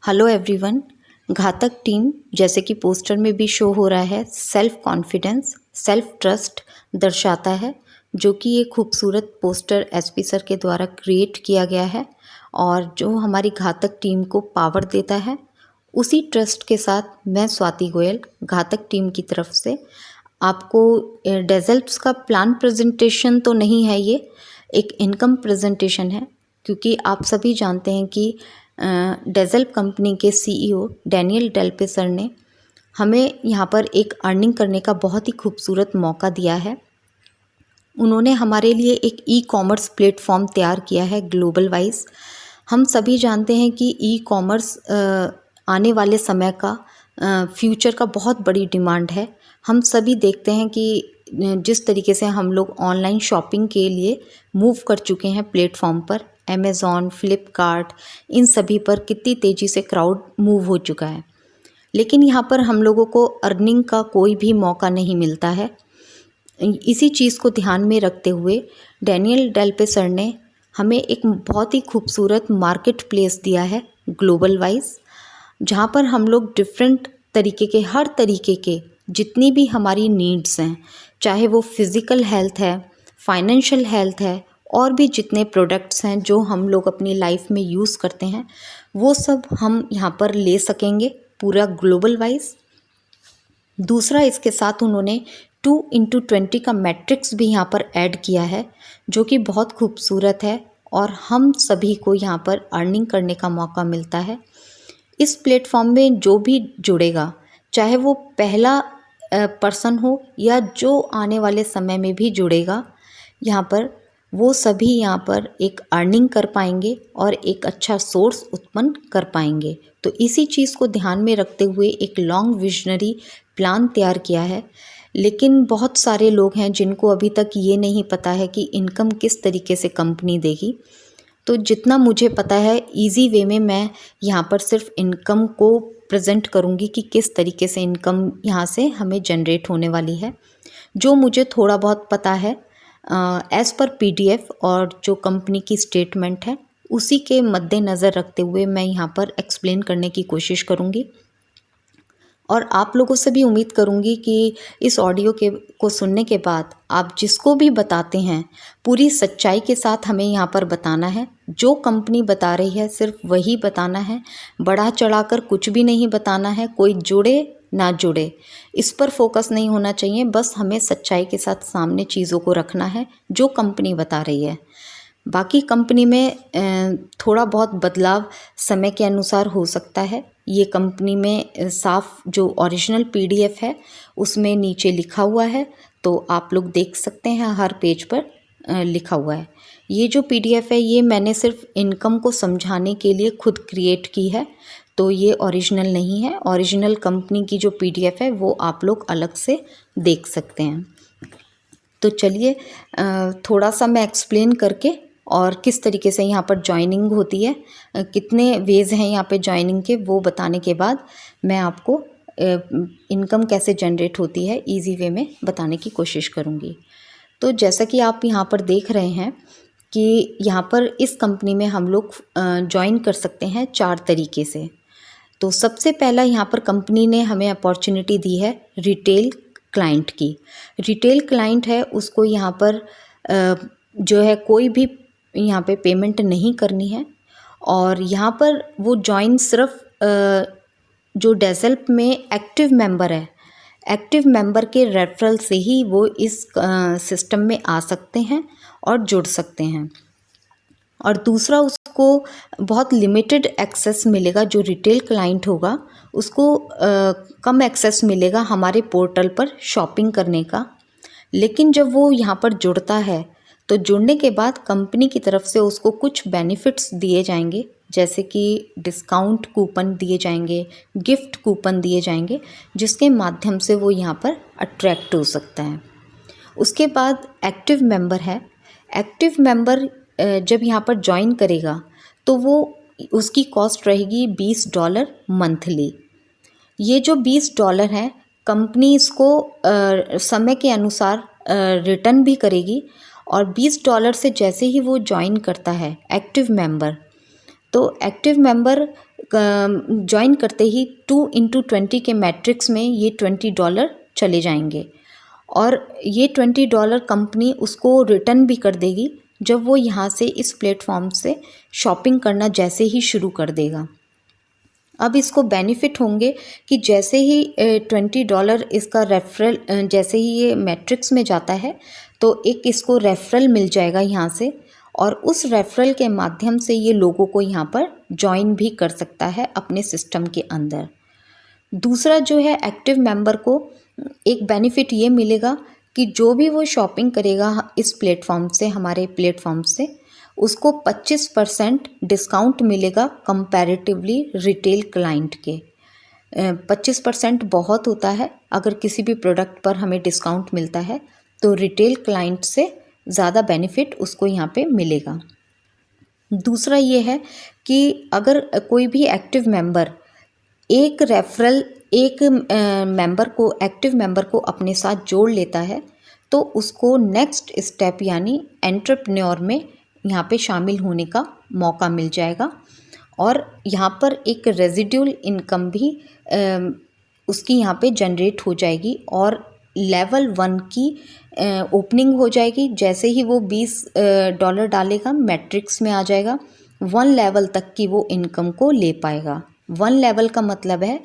Hello everyone. घातक team जैसे कि पोस्टर में भी शो हो रहा है, सेल्फ कॉन्फिडेंस सेल्फ ट्रस्ट दर्शाता है, जो कि ये खूबसूरत पोस्टर एसपी सर के द्वारा क्रिएट किया गया है और जो हमारी घातक टीम को पावर देता है। उसी ट्रस्ट के साथ मैं स्वाति गोयल घातक टीम की तरफ से आपको डेजल्ट्स का प्लान प्रेजेंटेशन तो नहीं है, ये एक इनकम प्रेजेंटेशन है, क्योंकि आप सभी जानते हैं कि डेजल्ट कंपनी के सीईओ डैनियल डेल्पे सर ने हमें यहाँ पर एक अर्निंग करने का बहुत ही खूबसूरत मौका दिया है। उन्होंने हमारे लिए एक ई कॉमर्स प्लेटफॉर्म तैयार किया है ग्लोबल वाइज। हम सभी जानते हैं कि ई कॉमर्स आने वाले समय का फ्यूचर का बहुत बड़ी डिमांड है। हम सभी देखते हैं कि जिस तरीके से हम लोग ऑनलाइन शॉपिंग के लिए मूव कर चुके हैं प्लेटफॉर्म पर, अमेज़ॉन, फ्लिपकार्ट, इन सभी पर कितनी तेज़ी से क्राउड मूव हो चुका है, लेकिन यहाँ पर हम लोगों को अर्निंग का कोई भी मौका नहीं मिलता है। इसी चीज़ को ध्यान में रखते हुए डैनियल डेल्पे सर ने हमें एक बहुत ही खूबसूरत मार्केट प्लेस दिया है ग्लोबल वाइज, जहाँ पर हम लोग डिफरेंट तरीके के, हर तरीके के जितनी भी हमारी नीड्स हैं, चाहे वो फिज़िकल हेल्थ है, फाइनेंशियल हेल्थ है, और भी जितने प्रोडक्ट्स हैं जो हम लोग अपनी लाइफ में यूज़ करते हैं, वो सब हम यहाँ पर ले सकेंगे पूरा ग्लोबल वाइज। दूसरा, इसके साथ उन्होंने 2x20 का मैट्रिक्स भी यहाँ पर ऐड किया है, जो कि बहुत खूबसूरत है और हम सभी को यहाँ पर अर्निंग करने का मौका मिलता है। इस प्लेटफॉर्म में जो भी जुड़ेगा, चाहे वो पहला पर्सन हो या जो आने वाले समय में भी जुड़ेगा, यहाँ पर वो सभी यहाँ पर एक अर्निंग कर पाएंगे और एक अच्छा सोर्स उत्पन्न कर पाएंगे। तो इसी चीज़ को ध्यान में रखते हुए एक लॉन्ग विजनरी प्लान तैयार किया है। लेकिन बहुत सारे लोग हैं जिनको अभी तक ये नहीं पता है कि इनकम किस तरीके से कंपनी देगी। तो जितना मुझे पता है, इजी वे में मैं यहाँ पर सिर्फ इनकम को प्रेजेंट करूँगी कि किस तरीके से इनकम यहाँ से हमें जनरेट होने वाली है। जो मुझे थोड़ा बहुत पता है एज़ पर पीडीएफ और जो कंपनी की स्टेटमेंट है, उसी के मद्देनज़र रखते हुए मैं यहाँ पर एक्सप्लेन करने की कोशिश करूँगी। और आप लोगों से भी उम्मीद करूँगी कि इस ऑडियो को सुनने के बाद आप जिसको भी बताते हैं, पूरी सच्चाई के साथ हमें यहाँ पर बताना है। जो कंपनी बता रही है सिर्फ वही बताना है, बढ़ा चढ़ाकर कुछ भी नहीं बताना है। कोई जुड़े ना जुड़े, इस पर फोकस नहीं होना चाहिए। बस हमें सच्चाई के साथ सामने चीज़ों को रखना है जो कंपनी बता रही है। बाकी कंपनी में थोड़ा बहुत बदलाव समय के अनुसार हो सकता है। ये कंपनी में साफ जो ओरिजिनल पीडीएफ है उसमें नीचे लिखा हुआ है, तो आप लोग देख सकते हैं, हर पेज पर लिखा हुआ है। ये जो पीडीएफ है ये मैंने सिर्फ इनकम को समझाने के लिए खुद क्रिएट की है, तो ये ओरिजिनल नहीं है। ओरिजिनल कंपनी की जो पीडीएफ है वो आप लोग अलग से देख सकते हैं। तो चलिए थोड़ा सा मैं एक्सप्लेन करके, और किस तरीके से यहाँ पर ज्वाइनिंग होती है, कितने वेज़ हैं यहाँ पे ज्वाइनिंग के, वो बताने के बाद मैं आपको इनकम कैसे जनरेट होती है इजी वे में बताने की कोशिश करूँगी। तो जैसा कि आप यहाँ पर देख रहे हैं कि यहाँ पर इस कंपनी में हम लोग ज्वाइन कर सकते हैं 4 तरीके से। तो सबसे पहला यहाँ पर कंपनी ने हमें अपॉर्चुनिटी दी है रिटेल क्लाइंट की। रिटेल क्लाइंट है, उसको यहाँ पर जो है कोई भी यहाँ पे पेमेंट नहीं करनी है, और यहाँ पर वो ज्वाइन सिर्फ जो डेजल्ट में एक्टिव मेंबर है, एक्टिव मेंबर के रेफरल से ही वो इस सिस्टम में आ सकते हैं और जुड़ सकते हैं। और दूसरा, उसको बहुत लिमिटेड एक्सेस मिलेगा। जो रिटेल क्लाइंट होगा उसको कम एक्सेस मिलेगा हमारे पोर्टल पर शॉपिंग करने का। लेकिन जब वो यहाँ पर जुड़ता है तो जुड़ने के बाद कंपनी की तरफ से उसको कुछ बेनिफिट्स दिए जाएंगे, जैसे कि डिस्काउंट कूपन दिए जाएंगे, गिफ्ट कूपन दिए जाएंगे, जिसके माध्यम से वो यहाँ पर अट्रैक्ट हो सकता है। उसके बाद एक्टिव मेंबर है। एक्टिव मेंबर जब यहाँ पर ज्वाइन करेगा तो वो उसकी कॉस्ट रहेगी $20 मंथली। ये जो $20 है, कंपनी इसको समय के अनुसार रिटर्न भी करेगी, और $20 से जैसे ही वो ज्वाइन करता है एक्टिव मेंबर, तो एक्टिव मेंबर ज्वाइन करते ही 2 × 20 के मैट्रिक्स में ये $20 चले जाएंगे और ये $20 कंपनी उसको रिटर्न भी कर देगी जब वो यहाँ से इस प्लेटफॉर्म से शॉपिंग करना जैसे ही शुरू कर देगा। अब इसको बेनिफिट होंगे कि जैसे ही $20 इसका रेफरल, जैसे ही ये मैट्रिक्स में जाता है तो एक इसको रेफरल मिल जाएगा यहाँ से और उस रेफरल के माध्यम से ये लोगों को यहाँ पर ज्वाइन भी कर सकता है अपने सिस्टम के अंदर। दूसरा जो है, एक्टिव मेंबर को एक बेनिफिट ये मिलेगा कि जो भी वो शॉपिंग करेगा इस प्लेटफॉर्म से, हमारे प्लेटफॉर्म से, उसको 25% डिस्काउंट मिलेगा कंपैरेटिवली रिटेल क्लाइंट के। 25% बहुत होता है। अगर किसी भी प्रोडक्ट पर हमें डिस्काउंट मिलता है तो रिटेल क्लाइंट से ज़्यादा बेनिफिट उसको यहाँ पे मिलेगा। दूसरा ये है कि अगर कोई भी एक्टिव मेंबर एक रेफरल एक मेंबर को, एक्टिव मेंबर को अपने साथ जोड़ लेता है तो उसको नेक्स्ट स्टेप यानी एंटरप्रेन्योर में यहाँ पे शामिल होने का मौका मिल जाएगा और यहाँ पर एक रेजिड्यूल इनकम भी उसकी यहाँ पे जनरेट हो जाएगी और लेवल 1 की ओपनिंग हो जाएगी। जैसे ही वो $20 डालेगा मैट्रिक्स में आ जाएगा, 1 लेवल तक की वो इनकम को ले पाएगा। 1 लेवल का मतलब है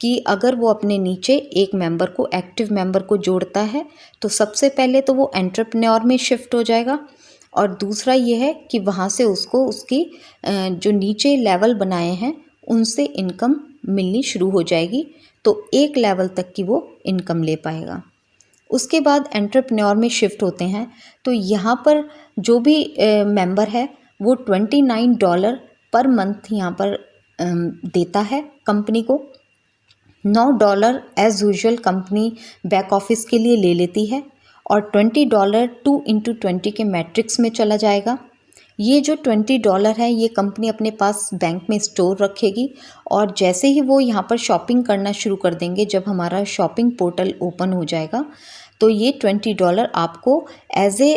कि अगर वो अपने नीचे एक मेंबर को, एक्टिव मेंबर को जोड़ता है तो सबसे पहले तो वो एंटरप्रेन्योर में शिफ्ट हो जाएगा और दूसरा ये है कि वहाँ से उसको उसकी जो नीचे लेवल बनाए हैं उनसे इनकम मिलनी शुरू हो जाएगी, तो 1 लेवल तक की वो इनकम ले पाएगा। उसके बाद एंटरप्रेन्योर में शिफ्ट होते हैं तो यहाँ पर जो भी मेंबर है वो $29 पर मंथ यहाँ पर देता है कंपनी को। $9 as usual company back office के लिए ले लेती है और $20 2 × 20 के मैट्रिक्स में चला जाएगा। ये जो $20 है ये कंपनी अपने पास बैंक में स्टोर रखेगी और जैसे ही वो यहाँ पर शॉपिंग करना शुरू कर देंगे, जब हमारा शॉपिंग पोर्टल ओपन हो जाएगा तो ये $20 आपको as a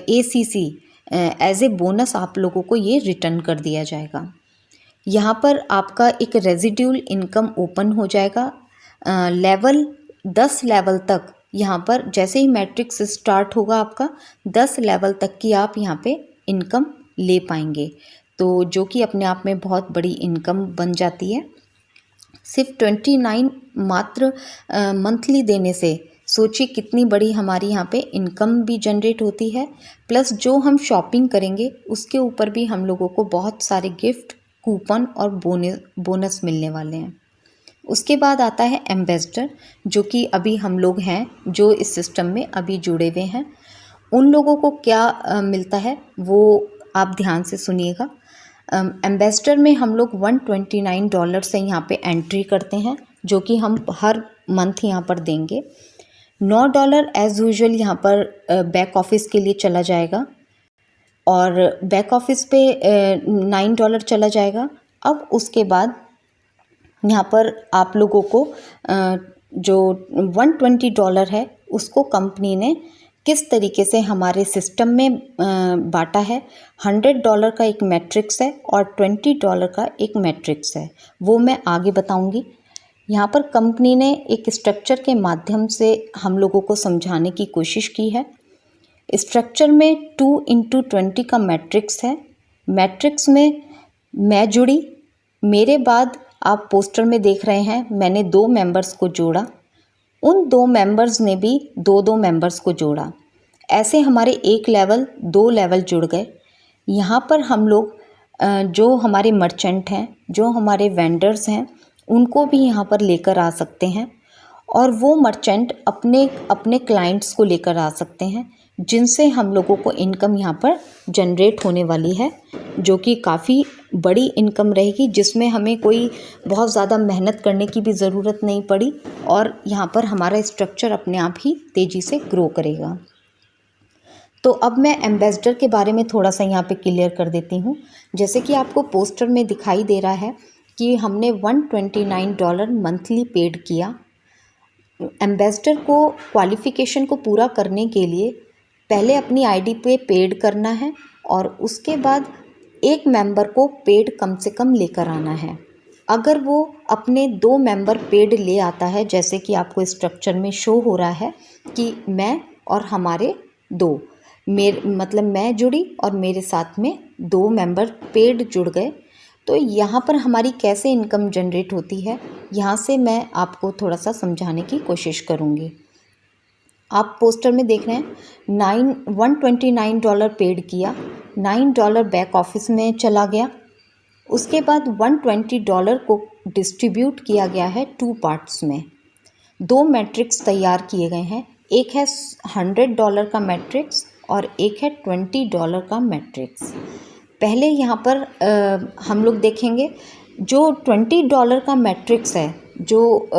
ACC, as a bonus आप लोगों को ये रिटर्न कर दिया जाएगा। यहाँ पर आपका एक रेजिड्यूल इनकम ओपन हो जाएगा लेवल 10 लेवल तक। यहाँ पर जैसे ही मैट्रिक्स स्टार्ट होगा आपका 10 लेवल तक की आप यहाँ पे इनकम ले पाएंगे, तो जो कि अपने आप में बहुत बड़ी इनकम बन जाती है। सिर्फ 29 मात्र मंथली देने से सोचिए कितनी बड़ी हमारी यहाँ पे इनकम भी जनरेट होती है, प्लस जो हम शॉपिंग करेंगे उसके ऊपर भी हम लोगों को बहुत सारे गिफ्ट, कूपन और बोनस मिलने वाले हैं। उसके बाद आता है एम्बेसडर, जो कि अभी हम लोग हैं जो इस सिस्टम में अभी जुड़े हुए हैं। उन लोगों को क्या मिलता है वो आप ध्यान से सुनिएगा। एम्बेसडर में हम लोग $129 से यहाँ पे एंट्री करते हैं, जो कि हम हर मंथ यहाँ पर देंगे। $9 एज़ यूजुअल यहाँ पर बैक ऑफिस के लिए चला जाएगा और बैक ऑफिस पे $9 चला जाएगा। अब उसके बाद यहाँ पर आप लोगों को जो $120 है उसको कंपनी ने किस तरीके से हमारे सिस्टम में बांटा है। $100 का एक मैट्रिक्स है और $20 का एक मैट्रिक्स है, वो मैं आगे बताऊंगी। यहाँ पर कंपनी ने एक स्ट्रक्चर के माध्यम से हम लोगों को समझाने की कोशिश की है। स्ट्रक्चर में 2 × 20 का मैट्रिक्स है। मैट्रिक्स में मैं जुड़ी, मेरे बाद आप पोस्टर में देख रहे हैं मैंने 2 मेंबर्स को जोड़ा, उन 2 मेंबर्स ने भी 2 मेंबर्स को जोड़ा। ऐसे हमारे 1 लेवल 2 लेवल जुड़ गए। यहाँ पर हम लोग जो हमारे मर्चेंट हैं, जो हमारे वेंडर्स हैं, उनको भी यहाँ पर लेकर आ सकते हैं और वो मर्चेंट अपने क्लाइंट्स को लेकर आ सकते हैं, जिनसे हम लोगों को इनकम यहाँ पर जनरेट होने वाली है, जो कि काफ़ी बड़ी इनकम रहेगी, जिसमें हमें कोई बहुत ज़्यादा मेहनत करने की भी ज़रूरत नहीं पड़ी और यहाँ पर हमारा स्ट्रक्चर अपने आप ही तेज़ी से ग्रो करेगा। तो अब मैं एम्बेसडर के बारे में थोड़ा सा यहाँ पे क्लियर कर देती हूँ। जैसे कि आपको पोस्टर में दिखाई दे रहा है कि हमने $129 मंथली पेड किया। एम्बेसडर को क्वालिफ़िकेशन को पूरा करने के लिए पहले अपनी आईडी पे पेड करना है और उसके बाद एक मेंबर को पेड कम से कम लेकर आना है। अगर वो अपने 2 मेंबर पेड ले आता है, जैसे कि आपको स्ट्रक्चर में शो हो रहा है कि मैं और हमारे 2 मतलब मैं जुड़ी और मेरे साथ में 2 मेंबर पेड जुड़ गए, तो यहाँ पर हमारी कैसे इनकम जनरेट होती है, यहाँ से मैं आपको थोड़ा सा समझाने की कोशिश करूँगी। आप पोस्टर में देख रहे हैं $129 पेड किया, $9 बैक ऑफिस में चला गया। उसके बाद $120 को डिस्ट्रीब्यूट किया गया है 2 पार्ट्स में। 2 मैट्रिक्स तैयार किए गए हैं, एक है $100 का मैट्रिक्स और एक है $20 का मैट्रिक्स। पहले यहाँ पर हम लोग देखेंगे जो $20 का मैट्रिक्स है, जो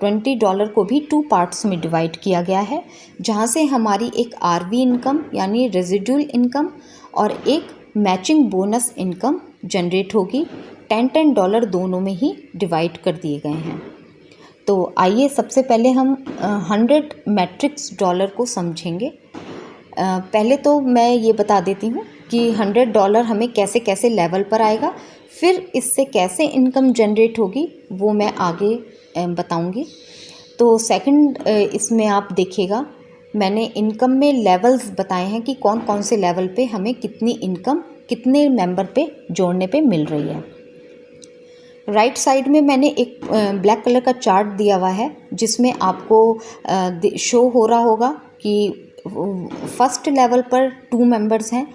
$20 को भी 2 पार्ट्स में डिवाइड किया गया है, जहाँ से हमारी एक आरवी इनकम यानी रेजिडुअल इनकम और एक मैचिंग बोनस इनकम जनरेट होगी। $10 दोनों में ही डिवाइड कर दिए गए हैं। तो आइए सबसे पहले हम 100 मैट्रिक्स डॉलर को समझेंगे। पहले तो मैं ये बता देती हूँ कि $100 हमें कैसे कैसे लेवल पर आएगा, फिर इससे कैसे इनकम जनरेट होगी वो मैं आगे बताऊँगी। तो सेकंड इसमें आप देखिएगा मैंने इनकम में लेवल्स बताए हैं कि कौन कौन से लेवल पे हमें कितनी इनकम कितने मेंबर पे जोड़ने पे मिल रही है। राइट साइड में मैंने एक ब्लैक कलर का चार्ट दिया हुआ है, जिसमें आपको शो हो रहा होगा कि फर्स्ट लेवल पर 2 मेंबर्स हैं,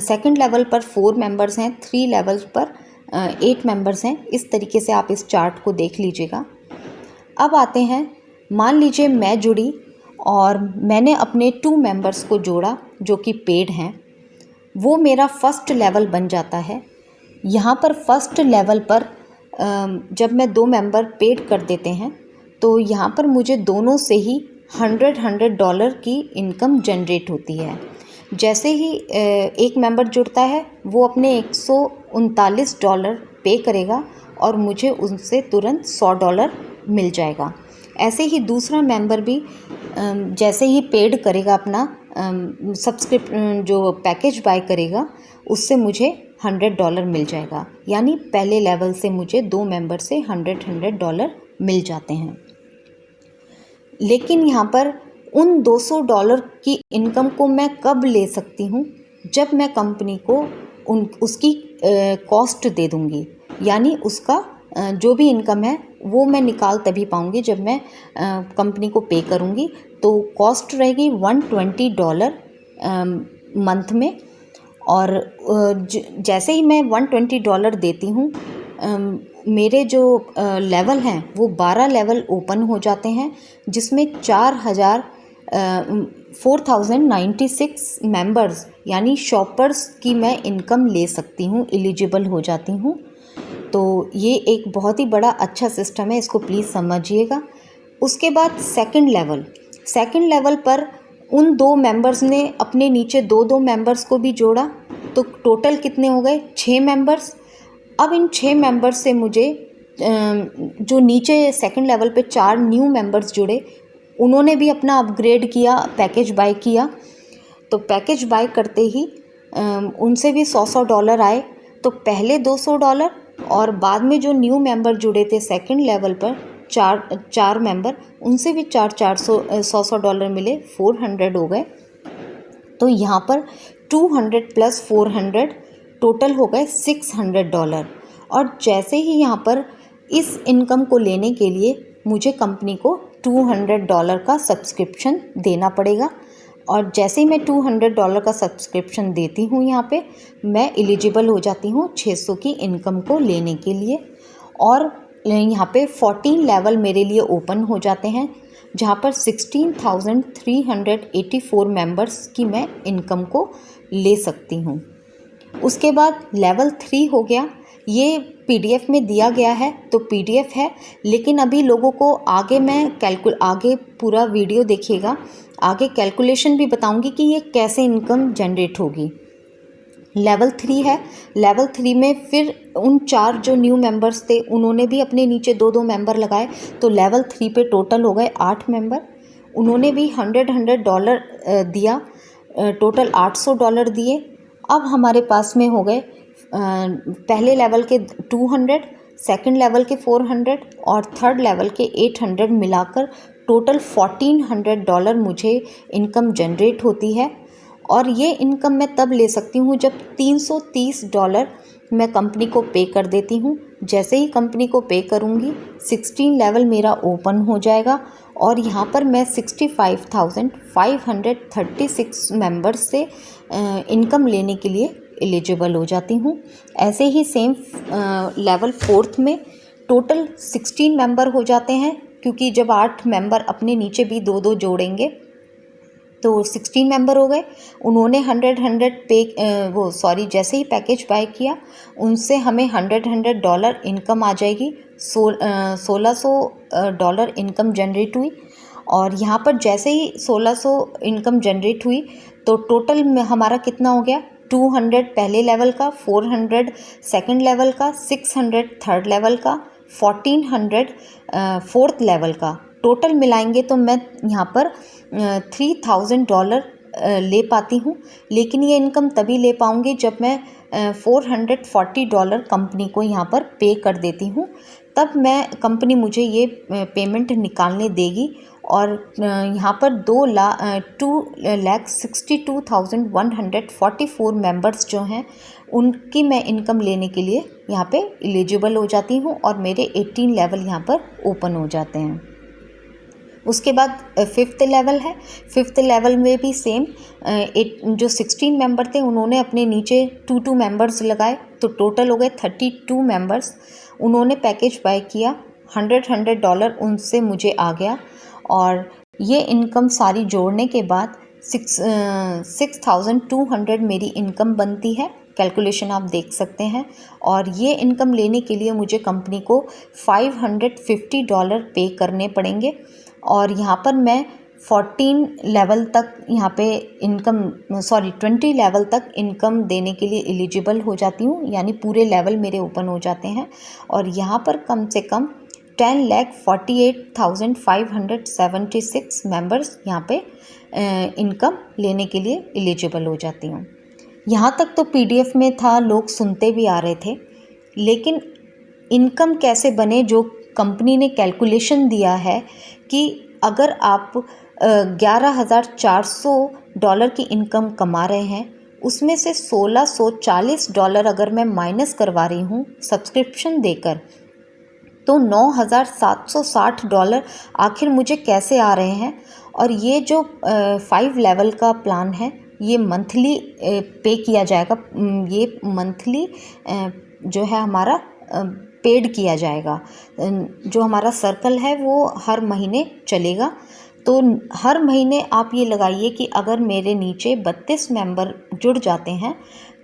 सेकंड लेवल पर 4 मेंबर्स हैं, 3 लेवल पर 8 मेंबर्स हैं। इस तरीके से आप इस चार्ट को देख लीजिएगा। अब आते हैं, मान लीजिए मैं जुड़ी और मैंने अपने 2 मेंबर्स को जोड़ा जो कि पेड हैं, वो मेरा फर्स्ट लेवल बन जाता है। यहाँ पर फर्स्ट लेवल पर जब मैं 2 मेंबर पेड कर देते हैं तो यहाँ पर मुझे दोनों से ही $100 की इनकम जनरेट होती है। जैसे ही एक मेंबर जुड़ता है वो अपने $139 पे करेगा और मुझे उनसे तुरंत $100 मिल जाएगा। ऐसे ही दूसरा मेंबर भी जैसे ही पेड करेगा अपना जो पैकेज बाय करेगा, उससे मुझे $100 मिल जाएगा। यानी पहले लेवल से मुझे 2 मेंबर से $100 मिल जाते हैं। लेकिन यहाँ पर उन $200 की इनकम को मैं कब ले सकती हूँ? जब मैं कंपनी को उसकी कॉस्ट दे दूँगी, यानी उसका जो भी इनकम है वो मैं निकाल तभी पाऊँगी जब मैं कंपनी को पे करूँगी। तो कॉस्ट रहेगी $120 मंथ में, और जैसे ही मैं $120 देती हूँ, मेरे जो लेवल हैं वो 12 लेवल ओपन हो जाते हैं, जिसमें 4,096 मेंबर्स यानी शॉपर्स की मैं इनकम ले सकती हूँ, एलिजिबल हो जाती हूँ। तो ये एक बहुत ही बड़ा अच्छा सिस्टम है, इसको प्लीज़ समझिएगा। उसके बाद सेकंड लेवल पर उन 2 मेंबर्स ने अपने नीचे 2 मेंबर्स को भी जोड़ा, तो टोटल कितने हो गए? 6 मेंबर्स। अब इन 6 मेंबर्स से मुझे जो नीचे सेकंड लेवल पे 4 न्यू मेंबर्स जुड़े, उन्होंने भी अपना अपग्रेड किया, पैकेज बाय किया। तो पैकेज बाय करते ही उनसे भी $100 आए। तो पहले $200 और बाद में जो न्यू मेंबर जुड़े थे सेकंड लेवल पर 4 मेंबर, उनसे भी $100 मिले, 400 हो गए। तो यहाँ पर 200 + 400 टोटल हो गए $600। और जैसे ही यहाँ पर इस इनकम को लेने के लिए मुझे कंपनी को $200 का सब्सक्रिप्शन देना पड़ेगा, और जैसे ही मैं $200 का सब्सक्रिप्शन देती हूँ यहाँ पे, मैं एलिजिबल हो जाती हूँ 600 की इनकम को लेने के लिए। और यहाँ पे 14 लेवल मेरे लिए ओपन हो जाते हैं, जहाँ पर 16,384 मेंबर्स की मैं इनकम को ले सकती हूँ। उसके बाद लेवल 3 हो गया। ये PDF में दिया गया है, तो PDF है, लेकिन अभी लोगों को आगे मैं आगे पूरा वीडियो देखिएगा, आगे कैलकुलेशन भी बताऊंगी कि ये कैसे इनकम जनरेट होगी। लेवल 3 है। लेवल 3 में फिर उन 4 जो न्यू मेंबर्स थे, उन्होंने भी अपने नीचे 2 मेंबर लगाए, तो लेवल 3 पे टोटल हो गए 8 मेंबर। उन्होंने भी $100 दिया, टोटल $800 दिए। अब हमारे पास में हो गए पहले लेवल के 200, सेकंड लेवल के 400 और थर्ड लेवल के 800 मिलाकर टोटल $1400 मुझे इनकम जनरेट होती है। और ये इनकम मैं तब ले सकती हूँ जब $330 मैं कंपनी को पे कर देती हूँ। जैसे ही कंपनी को पे करूँगी 16 लेवल मेरा ओपन हो जाएगा और यहाँ पर मैं 65,536 मेंबर्स से इनकम लेने के लिए एलिजिबल हो जाती हूँ। ऐसे ही सेम लेवल 4th में टोटल 16 मेंबर हो जाते हैं, क्योंकि जब 8 मेंबर अपने नीचे भी 2-2 जोड़ेंगे तो 16 मेंबर हो गए। उन्होंने 100 पे जैसे ही पैकेज बाय किया उनसे हमें $100 इनकम आ जाएगी। $1600 इनकम जनरेट हुई। और यहाँ पर जैसे ही 1600 इनकम जनरेट हुई तो टोटल में हमारा कितना हो गया, 200 पहले लेवल का, 400 सेकंड लेवल का, 600 थर्ड लेवल का, 1400 फोर्थ लेवल का। टोटल मिलाएंगे तो मैं यहाँ पर $3000 ले पाती हूँ। लेकिन ये इनकम तभी ले पाऊँगी जब मैं $440 कंपनी को यहाँ पर पे कर देती हूँ, तब मैं कंपनी मुझे ये पेमेंट निकालने देगी। और यहाँ पर 2,62,144 मेंबर्स जो हैं उनकी मैं इनकम लेने के लिए यहाँ पे एलिजिबल हो जाती हूँ और मेरे 18 लेवल यहाँ पर ओपन हो जाते हैं। उसके बाद 5th लेवल है। 5th लेवल में भी सेम जो 16 मेंबर थे उन्होंने अपने नीचे 2 मेंबर्स लगाए तो टोटल हो गए 32 मेंबर्स। उन्होंने पैकेज बाय किया, $100 उनसे मुझे आ गया और ये इनकम सारी जोड़ने के बाद 6,200 मेरी इनकम बनती है। कैलकुलेशन आप देख सकते हैं। और ये इनकम लेने के लिए मुझे कंपनी को $550 पे करने पड़ेंगे। और यहाँ पर मैं 20 लेवल तक इनकम देने के लिए एलिजिबल हो जाती हूँ, यानी पूरे लेवल मेरे ओपन हो जाते हैं। और यहाँ पर कम से कम 10,48,576 मेंबर्स यहाँ पे इनकम लेने के लिए एलिजिबल हो जाती हूँ। यहाँ तक तो PDF में था, लोग सुनते भी आ रहे थे, लेकिन इनकम कैसे बने, जो कंपनी ने कैलकुलेशन दिया है कि अगर आप $11,400 की इनकम कमा रहे हैं, उसमें से $1,640 अगर मैं माइनस करवा रही हूँ सब्सक्रिप्शन देकर, तो $9,760 आखिर मुझे कैसे आ रहे हैं। और ये जो 5 लेवल का प्लान है ये मंथली पे किया जाएगा। ये मंथली जो है हमारा पेड किया जाएगा। जो हमारा सर्कल है वो हर महीने चलेगा। तो हर महीने आप ये लगाइए कि अगर मेरे नीचे 32 मेंबर जुड़ जाते हैं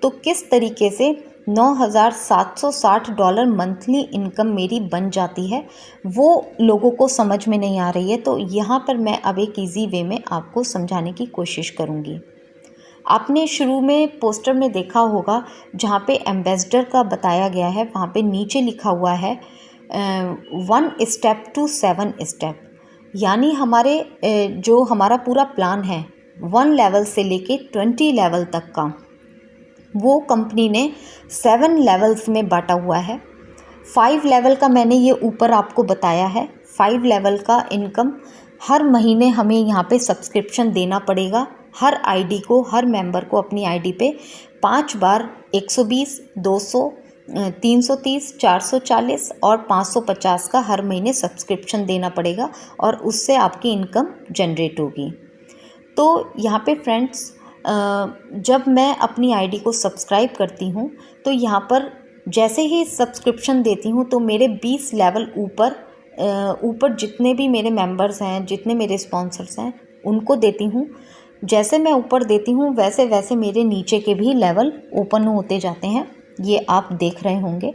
तो किस तरीके से $9,760 मंथली इनकम मेरी बन जाती है, वो लोगों को समझ में नहीं आ रही है। तो यहाँ पर मैं अब एक ईजी वे में आपको समझाने की कोशिश करूँगी। आपने शुरू में पोस्टर में देखा होगा जहाँ पे एम्बेसडर का बताया गया है, वहाँ पे नीचे लिखा हुआ है 1 स्टेप टू 7 स्टेप, यानी जो हमारा पूरा प्लान है 1 लेवल से लेके 20 लेवल तक का, वो कंपनी ने 7 लेवल्स में बांटा हुआ है। 5 लेवल का मैंने ये ऊपर आपको बताया है। 5 लेवल का इनकम हर महीने हमें यहाँ पे सब्सक्रिप्शन देना पड़ेगा। हर आईडी को, हर मेंबर को अपनी आईडी पे 5 बार 120, 200, 330, 440 और 550 का हर महीने सब्सक्रिप्शन देना पड़ेगा और उससे आपकी इनकम जनरेट होगी। तो यहाँ पे फ्रेंड्स, जब मैं अपनी आईडी को सब्सक्राइब करती हूँ तो यहाँ पर जैसे ही सब्सक्रिप्शन देती हूँ तो मेरे 20 लेवल ऊपर जितने भी मेरे मेंबर्स हैं, जितने मेरे स्पॉन्सर्स हैं, उनको देती हूँ। जैसे मैं ऊपर देती हूँ वैसे वैसे मेरे नीचे के भी लेवल ओपन होते जाते हैं, ये आप देख रहे होंगे।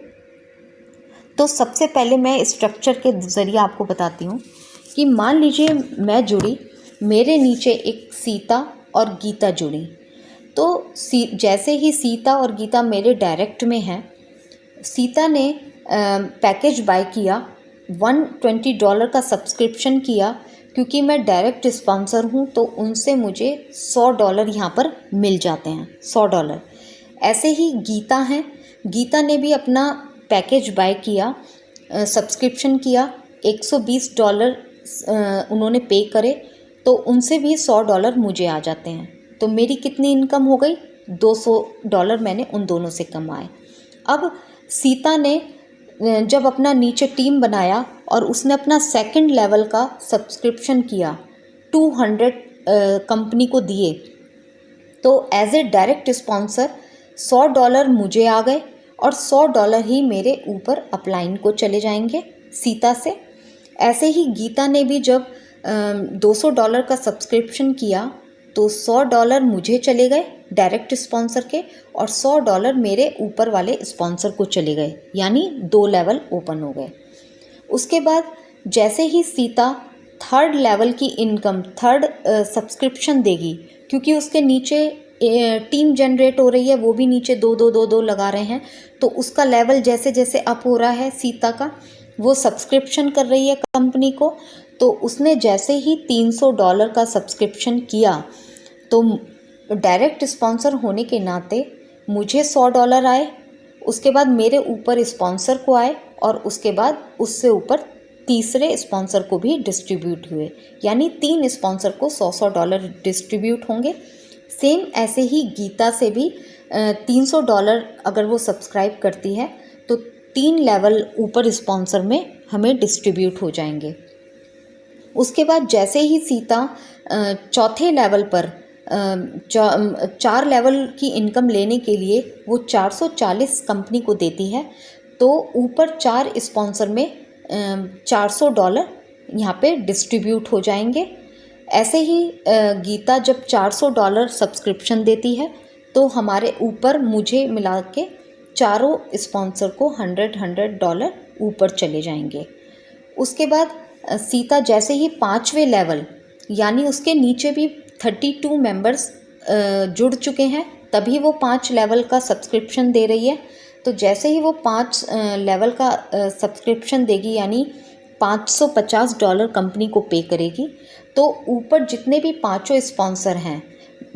तो सबसे पहले मैं स्ट्रक्चर के ज़रिए आपको बताती हूँ कि मान लीजिए मैं जुड़ी, मेरे नीचे एक सीता और गीता जुड़ी। तो जैसे ही सीता और गीता मेरे डायरेक्ट में हैं, सीता ने पैकेज बाय किया, $120 का सब्सक्रिप्शन किया, क्योंकि मैं डायरेक्ट स्पॉन्सर हूँ तो उनसे मुझे $100 यहाँ पर मिल जाते हैं, $100। ऐसे ही गीता हैं, गीता ने भी अपना पैकेज बाय किया, सब्सक्रिप्शन किया, $120 उन्होंने पे करे, तो उनसे भी $100 मुझे आ जाते हैं। तो मेरी कितनी इनकम हो गई? $200 मैंने उन दोनों से कमाए। अब सीता ने जब अपना नीचे टीम बनाया और उसने अपना सेकंड लेवल का सब्सक्रिप्शन किया, 200 कंपनी को दिए, तो एज ए डायरेक्ट स्पॉन्सर $100 मुझे आ गए और $100 ही मेरे ऊपर अपलाइन को चले जाएंगे सीता से। ऐसे ही गीता ने भी जब $200 का सब्सक्रिप्शन किया तो $100 मुझे चले गए डायरेक्ट स्पॉन्सर के और $100 मेरे ऊपर वाले स्पॉन्सर को चले गए, यानी 2 लेवल ओपन हो गए। उसके बाद जैसे ही सीता थर्ड लेवल की इनकम, थर्ड सब्सक्रिप्शन देगी, क्योंकि उसके नीचे टीम जनरेट हो रही है, वो भी नीचे 2 लगा रहे हैं, तो उसका लेवल जैसे जैसे अप हो रहा है सीता का, वो सब्सक्रिप्शन कर रही है कंपनी को। तो उसने जैसे ही $300 का सब्सक्रिप्शन किया तो डायरेक्ट स्पॉन्सर होने के नाते मुझे $100 आए, उसके बाद मेरे ऊपर स्पॉन्सर को आए और उसके बाद उससे ऊपर तीसरे स्पॉन्सर को भी डिस्ट्रीब्यूट हुए, यानी 3 स्पॉन्सर को $100 डिस्ट्रीब्यूट होंगे। सेम ऐसे ही गीता से भी $300 अगर वो सब्सक्राइब करती है तो 3 लेवल ऊपर स्पॉन्सर में हमें डिस्ट्रीब्यूट हो जाएंगे। उसके बाद जैसे ही सीता चौथे लेवल पर 4 लेवल की इनकम लेने के लिए वो 440 कंपनी को देती है, तो ऊपर 4 स्पॉन्सर में $400 यहाँ पे डिस्ट्रीब्यूट हो जाएंगे। ऐसे ही गीता जब $400 सब्सक्रिप्शन देती है तो हमारे ऊपर मुझे मिला के चारों स्पॉन्सर को $100 ऊपर चले जाएंगे। उसके बाद सीता जैसे ही 5वें लेवल, यानी उसके नीचे भी 32 मेंबर्स जुड़ चुके हैं, तभी वो 5 लेवल का सब्सक्रिप्शन दे रही है। तो जैसे ही वो 5 लेवल का सब्सक्रिप्शन देगी, यानी $550 कंपनी को पे करेगी, तो ऊपर जितने भी 5 स्पॉन्सर हैं,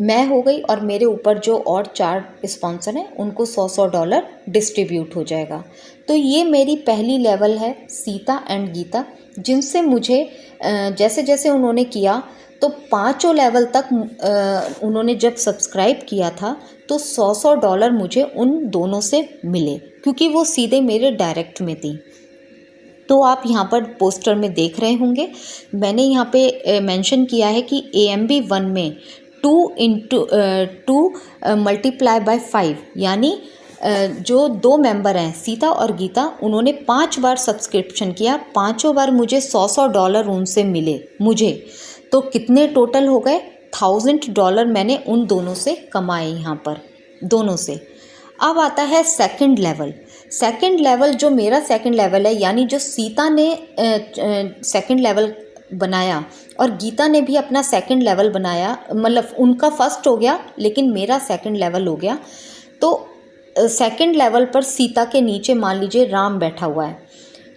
मैं हो गई और मेरे ऊपर जो और 4 स्पॉन्सर हैं उनको $100 डिस्ट्रीब्यूट हो जाएगा। तो ये मेरी पहली लेवल है सीता एंड गीता, जिनसे मुझे जैसे जैसे उन्होंने किया तो 5 लेवल तक उन्होंने जब सब्सक्राइब किया था तो $100 मुझे उन दोनों से मिले, क्योंकि वो सीधे मेरे डायरेक्ट में थी। तो आप यहाँ पर पोस्टर में देख रहे होंगे, मैंने यहाँ पे मेंशन किया है कि AMB 1 में 2 मल्टीप्लाई बाय 5, यानी जो 2 मेंबर हैं सीता और गीता, उन्होंने 5 बार सब्सक्रिप्शन किया, 5 बार मुझे $100 उनसे मिले मुझे, तो कितने टोटल हो गए? $1000 मैंने उन दोनों से कमाए यहाँ पर, दोनों से। अब आता है सेकंड लेवल। सेकंड लेवल जो मेरा सेकंड लेवल है, यानी जो सीता ने सेकंड लेवल बनाया और गीता ने भी अपना सेकंड लेवल बनाया, मतलब उनका फर्स्ट हो गया लेकिन मेरा सेकंड लेवल हो गया। तो सेकंड लेवल पर सीता के नीचे मान लीजिए राम बैठा हुआ है,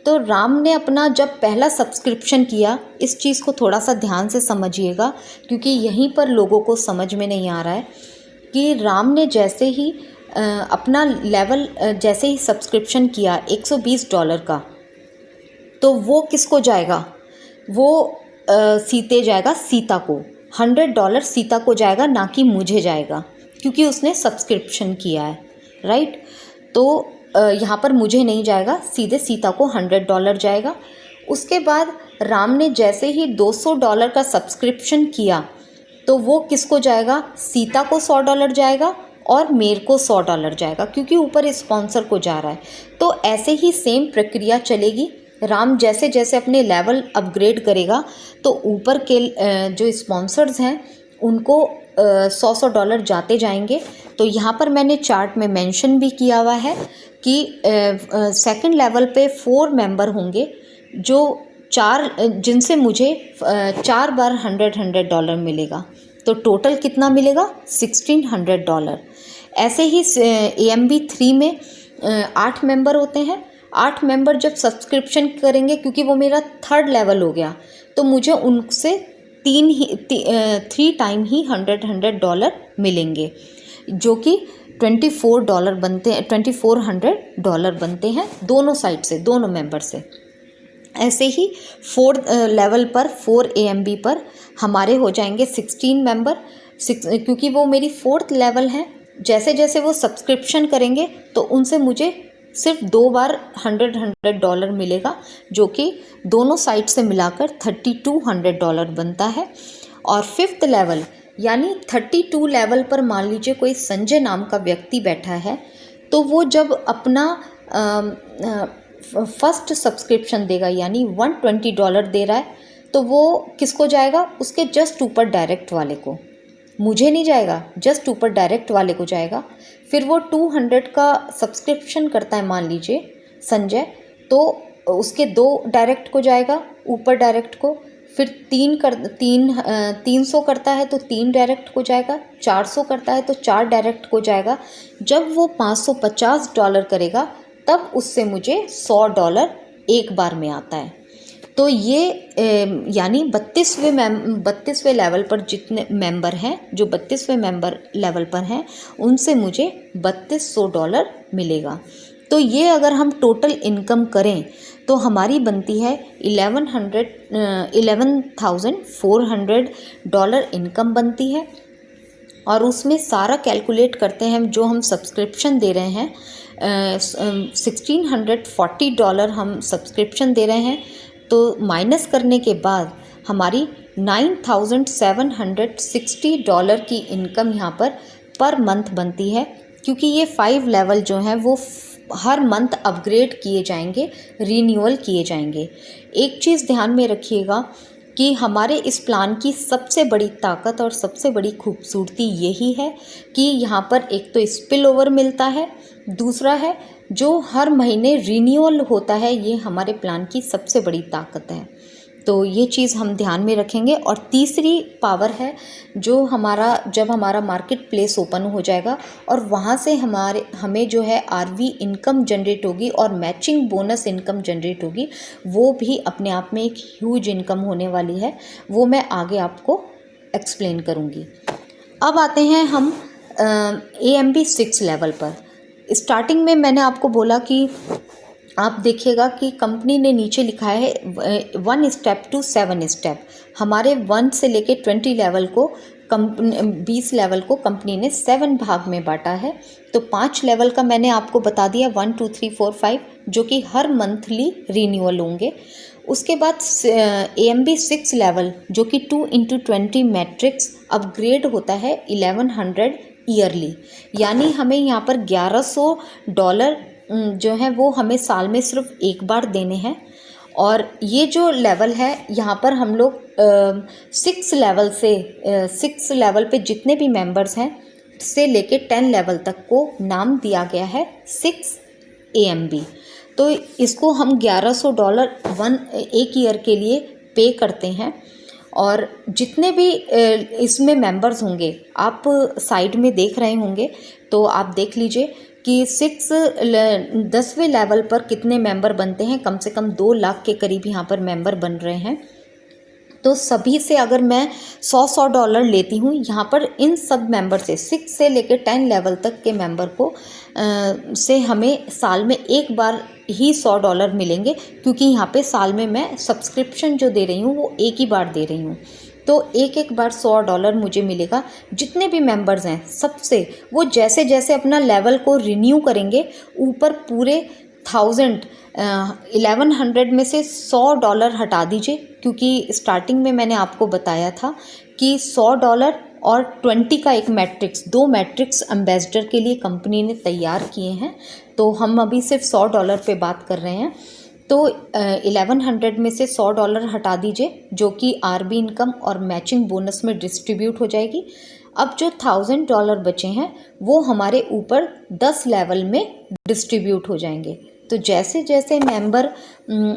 तो राम ने अपना जब पहला सब्सक्रिप्शन किया, इस चीज़ को थोड़ा सा ध्यान से समझिएगा क्योंकि यहीं पर लोगों को समझ में नहीं आ रहा है कि राम ने जैसे ही अपना लेवल जैसे ही सब्सक्रिप्शन किया $120 का, तो वो किसको जाएगा? वो सीते जाएगा, सीता को $100 सीता को जाएगा, ना कि मुझे जाएगा, क्योंकि उसने सब्सक्रिप्शन किया है, राइट। तो यहाँ पर मुझे नहीं जाएगा, सीधे सीता को $100 जाएगा। उसके बाद राम ने जैसे ही $200 का सब्सक्रिप्शन किया तो वो किसको जाएगा? सीता को $100 जाएगा और मेरे को $100 जाएगा, क्योंकि ऊपर स्पॉन्सर को जा रहा है। तो ऐसे ही सेम प्रक्रिया चलेगी। राम जैसे जैसे अपने लेवल अपग्रेड करेगा तो ऊपर के जो स्पॉन्सर्स हैं उनको $100 जाते जाएंगे। तो यहाँ पर मैंने चार्ट में मेंशन भी किया हुआ है कि सेकंड लेवल पे 4 मेंबर होंगे जो जिनसे मुझे 4 बार $100 मिलेगा, तो टोटल कितना मिलेगा? $1600। ऐसे ही AMB 3 में 8 मेंबर होते हैं। 8 मेंबर जब सब्सक्रिप्शन करेंगे, क्योंकि वो मेरा थर्ड लेवल हो गया, तो मुझे उनसे 3 टाइम ही $100 मिलेंगे, जो कि $24 बनते हैं, $2400 बनते हैं दोनों साइड से, दोनों मेंबर से। ऐसे ही 4th लेवल पर 4 AMB पर हमारे हो जाएंगे 16 मेंबर, क्योंकि वो मेरी 4th लेवल है। जैसे जैसे वो सब्सक्रिप्शन करेंगे तो उनसे मुझे सिर्फ 2 बार $100 मिलेगा, जो कि दोनों साइड से मिलाकर $3200 बनता है। और 5th लेवल यानी 32 लेवल पर मान लीजिए कोई संजय नाम का व्यक्ति बैठा है, तो वो जब अपना फर्स्ट सब्सक्रिप्शन देगा यानी $120 दे रहा है, तो वो किसको जाएगा? उसके जस्ट ऊपर डायरेक्ट वाले को, मुझे नहीं जाएगा, जस्ट ऊपर डायरेक्ट वाले को जाएगा। फिर वो 200 का सब्सक्रिप्शन करता है मान लीजिए संजय, तो उसके 2 डायरेक्ट को जाएगा, ऊपर डायरेक्ट को। फिर 300 करता है तो 3 डायरेक्ट को जाएगा, 400 करता है तो 4 डायरेक्ट को जाएगा। जब वो $550 करेगा तब उससे मुझे $100 एक बार में आता है। तो ये यानी 32वें लेवल पर जितने मेंबर हैं, जो 32वें मेंबर लेवल पर हैं, उनसे मुझे $3200 मिलेगा। तो ये अगर हम टोटल इनकम करें तो हमारी बनती है $11,400 इनकम बनती है। और उसमें सारा कैलकुलेट करते हैं, जो हम सब्सक्रिप्शन दे रहे हैं, $1640 हम सब्सक्रिप्शन दे रहे हैं, तो माइनस करने के बाद हमारी $9,760 की इनकम यहाँ पर मंथ बनती है। क्योंकि ये 5 लेवल जो हैं वो हर मंथ अपग्रेड किए जाएंगे, रीन्यूअल किए जाएंगे। एक चीज़ ध्यान में रखिएगा कि हमारे इस प्लान की सबसे बड़ी ताकत और सबसे बड़ी खूबसूरती यही है कि यहाँ पर एक तो स्पिल ओवर मिलता है, दूसरा है जो हर महीने रीन्यूअल होता है। ये हमारे प्लान की सबसे बड़ी ताकत है, तो ये चीज़ हम ध्यान में रखेंगे। और तीसरी पावर है जो जब हमारा मार्केट प्लेस ओपन हो जाएगा और वहाँ से हमें जो है RV इनकम जनरेट होगी और मैचिंग बोनस इनकम जनरेट होगी, वो भी अपने आप में एक ह्यूज इनकम होने वाली है। वो मैं आगे आपको एक्सप्लेन करूँगी। अब आते हैं हम AMB 6 लेवल पर। स्टार्टिंग में मैंने आपको बोला कि आप देखिएगा कि कंपनी ने नीचे लिखा है 1 स्टेप टू 7 स्टेप। हमारे 1 से लेके 20 लेवल को 20 लेवल को कंपनी ने 7 भाग में बांटा है। तो 5 लेवल का मैंने आपको बता दिया, 1 2 3 4 5, जो कि हर मंथली रीन्यूअल होंगे। उसके बाद AMB 6 लेवल जो कि 2 × 20 मैट्रिक्स अपग्रेड होता है 1100 ईयरली, यानी हमें यहाँ पर $1100 जो है वो हमें साल में सिर्फ एक बार देने हैं। और ये जो लेवल है यहाँ पर हम लोग 6 लेवल पे जितने भी मेंबर्स हैं से लेके 10 लेवल तक को नाम दिया गया है 6 AMB। तो इसको हम $1100 एक ईयर के लिए पे करते हैं। और जितने भी इसमें मेंबर्स होंगे, आप साइड में देख रहे होंगे, तो आप देख लीजिए कि 10वें लेवल पर कितने मेंबर बनते हैं। कम से कम 2 लाख के करीब यहाँ पर मेंबर बन रहे हैं। तो सभी से अगर मैं $100 लेती हूँ, यहाँ पर इन सब मेंबर से 6 से लेकर 10 लेवल तक के मेंबर को से हमें साल में एक बार ही $100 मिलेंगे, क्योंकि यहाँ पे साल में मैं सब्सक्रिप्शन जो दे रही हूँ वो एक ही बार दे रही हूँ। तो एक बार $100 मुझे मिलेगा। जितने भी मेंबर्स हैं सबसे, वो जैसे जैसे अपना लेवल को रिन्यू करेंगे, ऊपर पूरे 1100 में से $100 हटा दीजिए, क्योंकि स्टार्टिंग में मैंने आपको बताया था कि $100 और 20 का एक मैट्रिक्स, 2 मैट्रिक्स एम्बेसडर के लिए कंपनी ने तैयार किए हैं। तो हम अभी सिर्फ $100 पे बात कर रहे हैं। तो 1100 में से $100 हटा दीजिए, जो कि RB इनकम और मैचिंग बोनस में डिस्ट्रीब्यूट हो जाएगी। अब जो $1000 बचे हैं वो हमारे ऊपर 10 लेवल में डिस्ट्रीब्यूट हो जाएंगे। तो जैसे जैसे मेंबर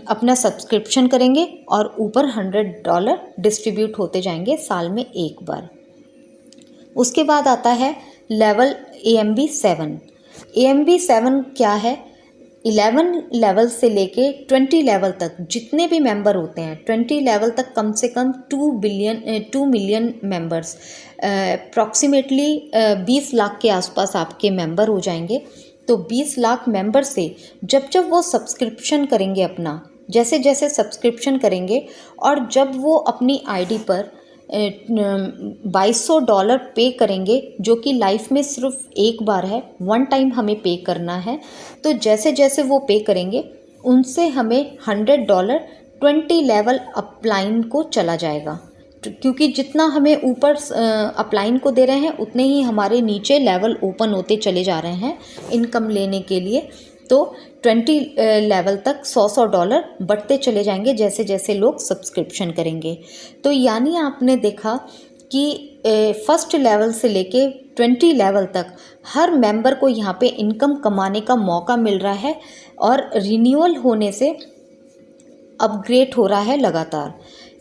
अपना सब्सक्रिप्शन करेंगे और ऊपर $100 डिस्ट्रीब्यूट होते जाएंगे साल में एक बार। उसके बाद आता है लेवल AMB 7। AMB 7 क्या है? 11 लेवल से लेके 20 लेवल तक जितने भी मेंबर होते हैं, 20 लेवल तक कम से कम 2 मिलियन मेंबर्स, अप्रॉक्सीमेटली 20 लाख के आसपास आपके मेंबर हो जाएंगे। तो 20 लाख मेंबर से जब जब वो सब्सक्रिप्शन करेंगे अपना, जैसे जैसे सब्सक्रिप्शन करेंगे और जब वो अपनी आईडी पर $2200 पे करेंगे, जो कि लाइफ में सिर्फ एक बार है, वन टाइम हमें पे करना है। तो जैसे जैसे वो पे करेंगे उनसे हमें $100 20 लेवल अपलाइन को चला जाएगा, क्योंकि जितना हमें ऊपर अपलाइन को दे रहे हैं उतने ही हमारे नीचे लेवल ओपन होते चले जा रहे हैं इनकम लेने के लिए। तो 20 लेवल तक $100 बढ़ते चले जाएंगे जैसे जैसे लोग सब्सक्रिप्शन करेंगे। तो यानी आपने देखा कि फर्स्ट लेवल से लेके 20 लेवल तक हर मेंबर को यहाँ पे इनकम कमाने का मौका मिल रहा है और रिन्यूअल होने से अपग्रेड हो रहा है लगातार।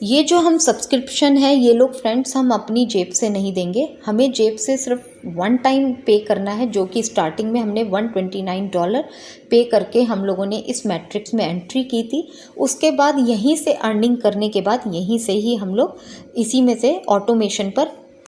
ये जो हम सब्सक्रिप्शन है ये लोग फ्रेंड्स हम अपनी जेब से नहीं देंगे, हमें जेब से सिर्फ वन टाइम पे करना है, जो कि स्टार्टिंग में हमने $129 पे करके हम लोगों ने इस मैट्रिक्स में एंट्री की थी। उसके बाद यहीं से अर्निंग करने के बाद यहीं से ही हम लोग इसी में से ऑटोमेशन पर